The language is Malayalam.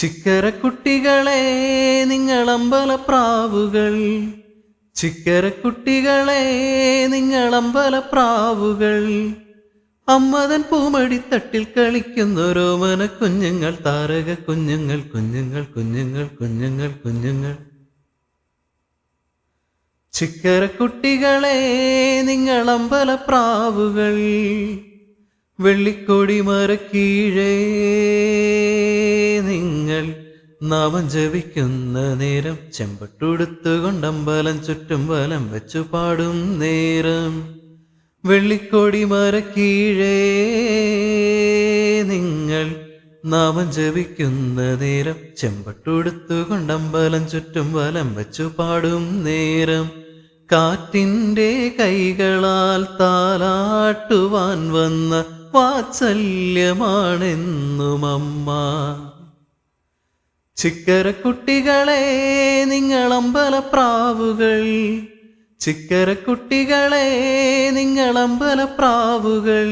ചിക്കരക്കുട്ടികളെ നിങ്ങളമ്പലപ്രാവുകൾ, ചിക്കരക്കുട്ടികളെ നിങ്ങളമ്പലപ്രാവുകൾ, അമ്മതൻ പൂമടിത്തട്ടിൽ കളിക്കുന്നൊരോമന കുഞ്ഞുങ്ങൾ, താരക കുഞ്ഞുങ്ങൾ കുഞ്ഞുങ്ങൾ കുഞ്ഞുങ്ങൾ കുഞ്ഞുങ്ങൾ കുഞ്ഞുങ്ങൾ. ചിക്കരക്കുട്ടികളെ നിങ്ങളമ്പലപ്രാവുകൾ, വെള്ളിക്കൊടി മരക്കീഴേ നിങ്ങൾ നാമം ജപിക്കുന്ന നേരം, ചെമ്പട്ടുടുത്തുകൊണ്ടമ്പലം ചുറ്റും വലം വെച്ചു പാടും നേരം. വെള്ളിക്കൊടി മരക്കീഴേ നിങ്ങൾ നാമം ജപിക്കുന്ന നേരം, ചെമ്പട്ടുടുത്തുകൊണ്ടമ്പലം ചുറ്റും വലം വെച്ചു പാടും നേരം. കാറ്റിൻ്റെ കൈകളാൽ താലാട്ടുവാൻ വന്ന വാത്സല്യമാണെന്നും അമ്മ. ചിക്കരക്കുട്ടികളെ നിങ്ങളമ്പലപ്രാവുകൾ, ചിക്കരക്കുട്ടികളെ നിങ്ങളമ്പലപ്രാവുകൾ.